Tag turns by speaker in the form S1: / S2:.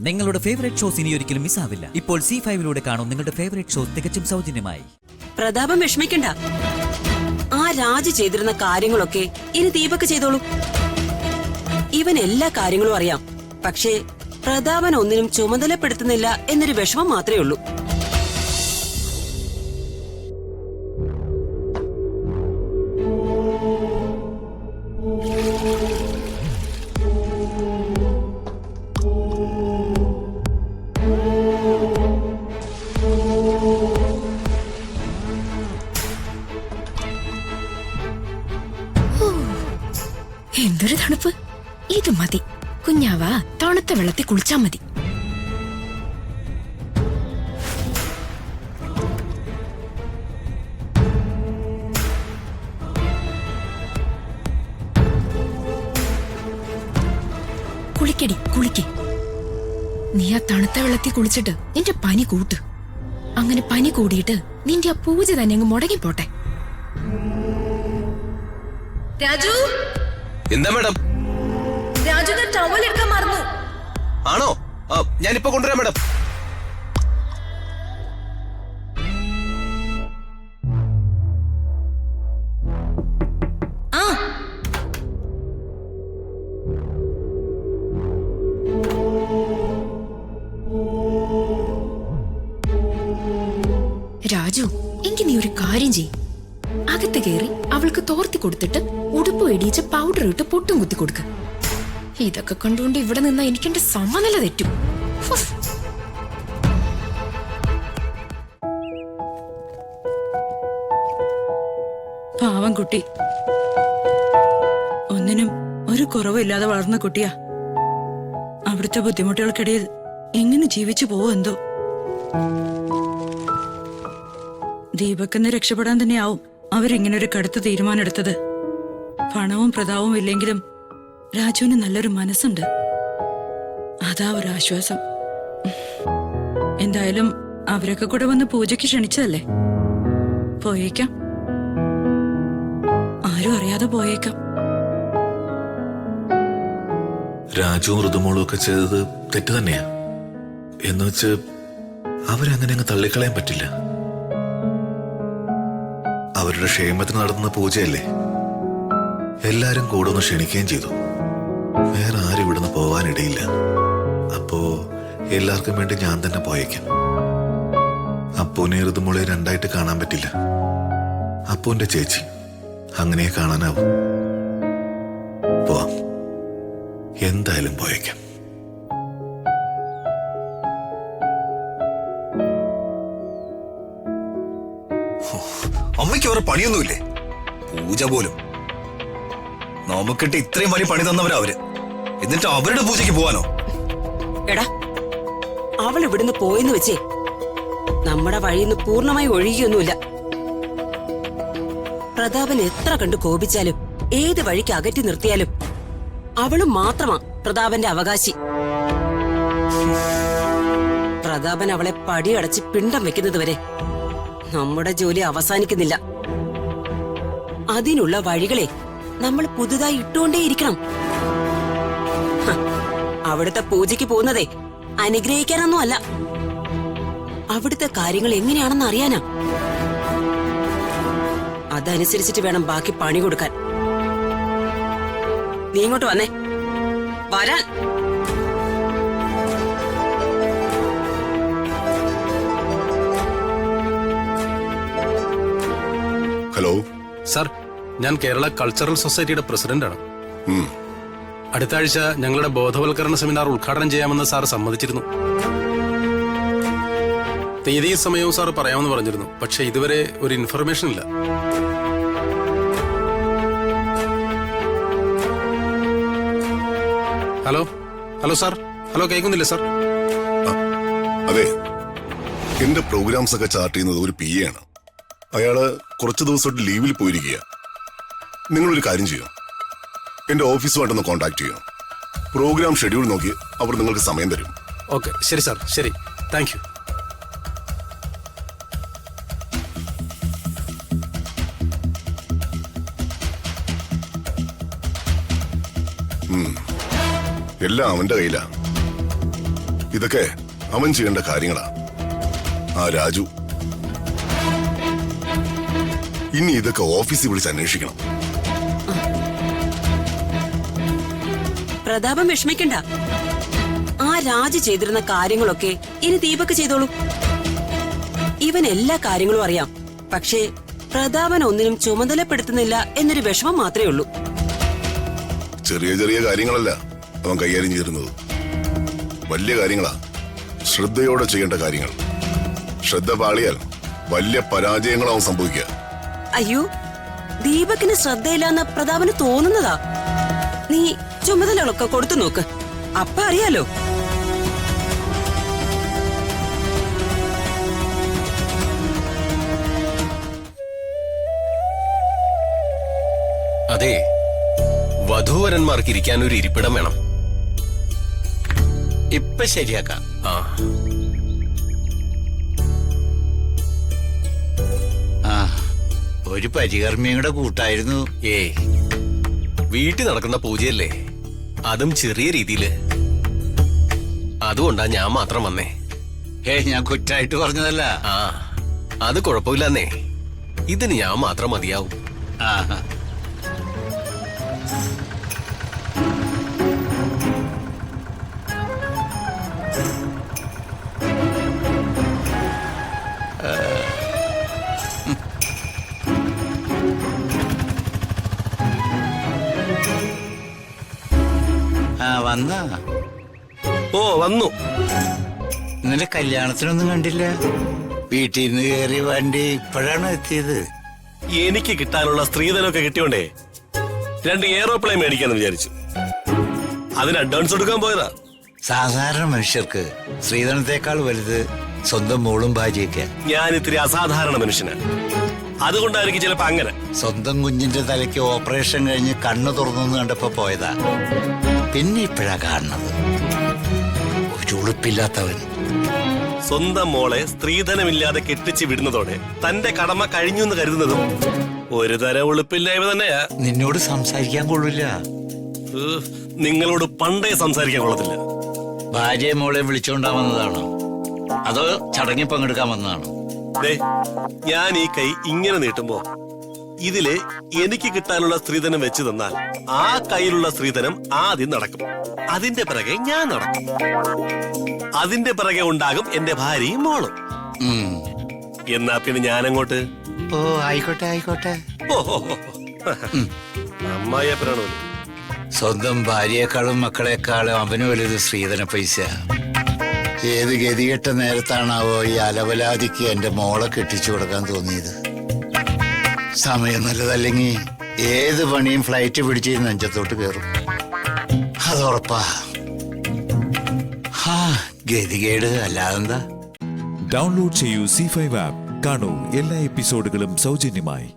S1: നിങ്ങളുടെ favourite shows ഇനി ഒരിക്കലും മിസ്സാവില്ല. ഇപ്പോൾ C5 കാണും നിങ്ങളുടെ ഫേവറേറ്റ് ഷോസ് തികച്ചും സൗജന്യമായി.
S2: പ്രതാപം വിഷമിക്കണ്ട. ആ രാജു ചെയ്തിരുന്ന കാര്യങ്ങളൊക്കെ ഇനി ദീപക് ചെയ്തോളൂ. ഇവൻ എല്ലാ കാര്യങ്ങളും അറിയാം. പക്ഷേ പ്രതാപൻ ഒന്നിനും ചുമതലപ്പെടുത്തുന്നില്ല എന്നൊരു വിഷമം മാത്രമേ ഉള്ളൂ.
S3: എന്തൊരു തണുപ്പ്. ഇത് മതി കുഞ്ഞാവ, തണുത്ത വെള്ളത്തിൽ കുളിച്ചാ മതി. കുളിക്കടി, കുളിക്ക്. നീ ആ തണുത്ത വെള്ളത്തിൽ കുളിച്ചിട്ട് നിന്റെ പനി കൂട്ട്. അങ്ങനെ പനി കൂടിയിട്ട് നിന്റെ ആ പൂജ തന്നെ അങ്ങ് മുടങ്ങിപ്പോട്ടെ. രാജു,
S4: എന്താ മാഡം?
S3: രാജുവിന്റെ ടവൽ എടുക്കാൻ മറന്നു.
S4: ആണോ? ഞാനിപ്പോ കൊണ്ടുവരാം മാഡം.
S3: രാജു, എങ്കിൽ നീ ഒരു കാര്യം ചെയ്. അകത്ത് കയറി അവൾക്ക് തോർത്തി കൊടുത്തിട്ട് ഉടുപ്പ് ഇടിയിച്ച് പൗഡർ ഇട്ട് പൊട്ടും കുത്തി കൊടുക്ക. ഇതൊക്കെ കണ്ടുകൊണ്ട് ഇവിടെ നിന്നാ എനിക്കെന്റെ സമനില തെറ്റും.
S5: പാവം കുട്ടി, ഒന്നിനും ഒരു കുറവില്ലാതെ വളർന്ന കുട്ടിയാ. അവിടുത്തെ ബുദ്ധിമുട്ടുകൾക്കിടയിൽ എങ്ങനെ ജീവിച്ചു പോവോ എന്തോ. ദീപക്കെന്ന് രക്ഷപ്പെടാൻ തന്നെയാവും അവരിങ്ങനൊരു കടുത്ത തീരുമാനം. പണവും പ്രതാപവും ഇല്ലെങ്കിലും രാജുവിന് നല്ലൊരു മനസ്സുണ്ട്. അതാ ഒരു ആശ്വാസം. എന്തായാലും അവരൊക്കെ കൂടെ വന്ന് പൂജയ്ക്ക് ക്ഷണിച്ചതല്ലേ, പോയേക്കാം. ആരും അറിയാതെ പോയേക്കാം.
S6: രാജുവും ഋതുമോളും ഒക്കെ ചെയ്തത് തെറ്റ് തന്നെയാ. എന്നുവെച്ച് അവരങ്ങനെ അങ്ങ് തള്ളിക്കളയാൻ പറ്റില്ല. അവരുടെ ക്ഷേമത്തിന് നടത്തുന്ന പൂജയല്ലേ. എല്ലാരും കൂടെ ഒന്ന് ക്ഷണിക്കുകയും ചെയ്തു. വേറെ ആരും ഇവിടുന്ന് പോവാനിടയില്ല. അപ്പോ എല്ലാവർക്കും വേണ്ടി ഞാൻ തന്നെ പോയേക്കാം. അപ്പൂനെ ഋതുമോളെ രണ്ടായിട്ട് കാണാൻ പറ്റില്ല. അപ്പൂന്റെ ചേച്ചി അങ്ങനെ കാണാനാവും. പോവാം, എന്തായാലും പോയേക്കാം.
S4: അമ്മയ്ക്ക് അവരെ പണിയൊന്നുമില്ലേ? പൂജ പോലും നമുക്കിട്ട് ഇത്രയും വലിയ പണി തന്നവരാ അവര്. എന്നിട്ട് അവരുടെ പൂജയ്ക്ക് പോവാനോ?
S2: എടാ, അവൾ ഇവിടുന്ന് പോയെന്ന് വെച്ചേ നമ്മുടെ വഴിയിൽ നിന്ന് പൂർണ്ണമായി ഒഴുകിയൊന്നുമില്ല. പ്രതാപൻ എത്ര കണ്ട് കോപിച്ചാലും ഏത് വഴിക്ക് അകറ്റി നിർത്തിയാലും അവളും മാത്രമാ പ്രതാപന്റെ അവകാശി. പ്രതാപൻ അവളെ പടിയടച്ച് പിണ്ടം വെക്കുന്നത് വരെ നമ്മുടെ ജോലി അവസാനിക്കുന്നില്ല. അതിനുള്ള വഴികളെ നമ്മൾ പുതുതായി ഇട്ടുകൊണ്ടേയിരിക്കണം. അവിടുത്തെ പൂജയ്ക്ക് പോകുന്നതേ അനുഗ്രഹിക്കാനൊന്നും അല്ല, അവിടുത്തെ കാര്യങ്ങൾ എങ്ങനെയാണെന്ന് അറിയാനാ. അതനുസരിച്ചിട്ട് വേണം ബാക്കി പണി കൊടുക്കാൻ. നീ ഇങ്ങോട്ട് വന്നേ, വരാൻ.
S7: ഹലോ
S8: സർ, ഞാൻ കേരള കൾച്ചറൽ സൊസൈറ്റിയുടെ പ്രസിഡന്റാണ്. അടുത്ത ആഴ്ച ഞങ്ങളുടെ ബോധവൽക്കരണ സെമിനാർ ഉദ്ഘാടനം ചെയ്യാമെന്ന് സാർ സമ്മതിച്ചിരുന്നു. തീയതിയും സമയവും സാർ പറയാമെന്ന് പറഞ്ഞിരുന്നു. പക്ഷെ ഇതുവരെ ഒരു ഇൻഫർമേഷൻ ഇല്ല. ഹലോ ഹലോ സാർ, ഹലോ, കേൾക്കുന്നില്ല സാർ?
S7: അതെ, എന്റെ പ്രോഗ്രാംസ് ഒക്കെ ചാർട്ട് ചെയ്യുന്നത് ഒരു PA ആണ്. അയാള് കുറച്ചു ദിവസമായിട്ട് ലീവിൽ പോയിരിക്കുക. നിങ്ങളൊരു കാര്യം ചെയ്യും, എന്റെ ഓഫീസുമായിട്ടൊന്ന് കോൺടാക്ട് ചെയ്യും. പ്രോഗ്രാം ഷെഡ്യൂൾ നോക്കി അവർ നിങ്ങൾക്ക് സമയം തരും.
S8: ഓക്കെ, ശരി സാർ, ശരി, താങ്ക് യു.
S7: എല്ലാം അവന്റെ കയ്യിലാ. ഇതൊക്കെ അവൻ ചെയ്യേണ്ട കാര്യങ്ങളാ. ആ രാജു ഇനി ഇതൊക്കെ ഓഫീസിൽ വിളിച്ച് അന്വേഷിക്കണം.
S2: പ്രതാപം വിഷമിക്കണ്ട. ആ രാജു ചെയ്തിരുന്ന കാര്യങ്ങളൊക്കെ ഇനി ദീപക് ചെയ്തോളൂ. ഇവൻ എല്ലാ കാര്യങ്ങളും അറിയാം. പക്ഷേ പ്രതാപൻ ഒന്നിനും ചുമതലപ്പെടുത്തുന്നില്ല എന്നൊരു വിഷമം മാത്രമേ ഉള്ളൂ.
S7: ചെറിയ ചെറിയ കാര്യങ്ങളല്ല അവൻ കൈകാര്യം ചെയ്തിരുന്നത്, വലിയ കാര്യങ്ങളാ. ശ്രദ്ധയോടെ ചെയ്യേണ്ട കാര്യങ്ങൾ. ശ്രദ്ധ പാളിയാൽ വലിയ പരാജയങ്ങളാവും സംഭവിക്കുക.
S2: അയ്യോ, ദീപകിന് ശ്രദ്ധയില്ലാന്ന് പ്രതാപന് തോന്നുന്നതാ. നീ ചുമതലകളൊക്കെ കൊടുത്തു നോക്ക്, അപ്പ അറിയാലോ.
S9: അതെ, വധൂവരന്മാർക്ക് ഇരിക്കാൻ ഒരു ഇരിപ്പിടം വേണം.
S10: ഇപ്പൊ ശരിയാക്കാം. ഒരു പരികർമ്മിയുടെ കൂട്ടായിരുന്നു.
S9: വീട്ടിൽ നടക്കുന്ന പൂജയല്ലേ, അതും ചെറിയ രീതിയില്. അതുകൊണ്ടാ ഞാൻ മാത്രം വന്നേ.
S10: ഞാൻ കുറ്റായിട്ട് പറഞ്ഞതല്ല.
S9: അത് കുഴപ്പമില്ലെന്നേ. ഇതിന് ഞാൻ മാത്രം മതിയാവും.
S10: വന്നു. ഇന്നലെ കല്യാണത്തിനൊന്നും കണ്ടില്ല. വീട്ടിൽ നിന്ന് കയറി വണ്ടി ഇപ്പോഴാണ് എത്തിയത്.
S9: എനിക്ക് കിട്ടാനുള്ള സ്ത്രീധനമൊക്കെ കിട്ടിയോണ്ടേ 2 എയറോപ്ലെയിൻ മേടിക്കാന്ന് വിചാരിച്ചു. അതിന് അഡ്വാൻസ് കൊടുക്കാൻ പോയതാ.
S10: സാധാരണ മനുഷ്യർക്ക് സ്ത്രീധനത്തെക്കാൾ വലുത് സ്വന്തം മോളും ഭാര്യയൊക്കെ.
S9: ഞാൻ ഇത്തിരി അസാധാരണ മനുഷ്യനാണ്, അതുകൊണ്ടായിരിക്കും ചിലപ്പോ അങ്ങനെ.
S10: സ്വന്തം കുഞ്ഞിന്റെ തലയ്ക്ക് ഓപ്പറേഷൻ കഴിഞ്ഞ് കണ്ണു തുറന്നു കണ്ടപ്പോ പോയതാ. പിന്നെ ഇപ്പോഴാ കാണുന്നത്. ഒരു ഉളുപ്പില്ലാത്തവൻ.
S9: സ്വന്തം മോളെ സ്ത്രീധനമില്ലാതെ കെട്ടിച്ച് വിടുന്നതോടെ തന്റെ കടമ കഴിഞ്ഞു എന്ന് കരുതുന്നതും ഒരു തരം ഉളുപ്പില്ലായ്മ തന്നെയാ.
S10: നിന്നോട് സംസാരിക്കാൻ കൊള്ളില്ല.
S9: നിങ്ങളോട് പണ്ടേ സംസാരിക്കാൻ കൊള്ളത്തില്ല.
S10: ഭാര്യയെ മോളെ വിളിച്ചോണ്ടാ വന്നതാണോ അതോ ചടങ്ങിൽ പങ്കെടുക്കാൻ വന്നതാണോ?
S9: ഞാൻ ഈ കൈ ഇങ്ങനെ നീട്ടുമ്പോ ഇതില് എനിക്ക് കിട്ടാനുള്ള സ്ത്രീധനം വെച്ച് തന്നാൽ ആ കയ്യിലുള്ള സ്ത്രീധനം ആദ്യം നടക്കും. അതിന്റെ പിറകെ ഞാൻ നടക്കും. അതിന്റെ പിറകെ ഉണ്ടാകും എന്റെ ഭാര്യയും മോളും. എന്നാ പിന്നെ ഞാനങ്ങോട്ട്.
S10: ആയിക്കോട്ടെ ആയിക്കോട്ടെ.
S9: അമ്മായിയപ്പനാണോ?
S10: സ്വന്തം ഭാര്യയെക്കാളും മക്കളെക്കാളും അവന് വലുത് സ്ത്രീധന പൈസ. ഏത് ഗതികെട്ട നേരത്താണാവോ ഈ അലവലാതിക്ക് എന്റെ മോളെ കെട്ടിച്ചു കൊടുക്കാൻ തോന്നിയത്. സമയം നല്ലതല്ലെങ്കിൽ ഏത് പണിയും ഫ്ലൈറ്റ് പിടിച്ച് നെഞ്ചത്തോട്ട് കയറും. അതുറപ്പാ. ഗതികേട് അല്ലാതെന്താ.
S11: ഡൗൺലോഡ് ചെയ്യൂ C5 ആപ്പ്. കാണൂ എല്ലാ എപ്പിസോഡുകളും സൗജന്യമായി.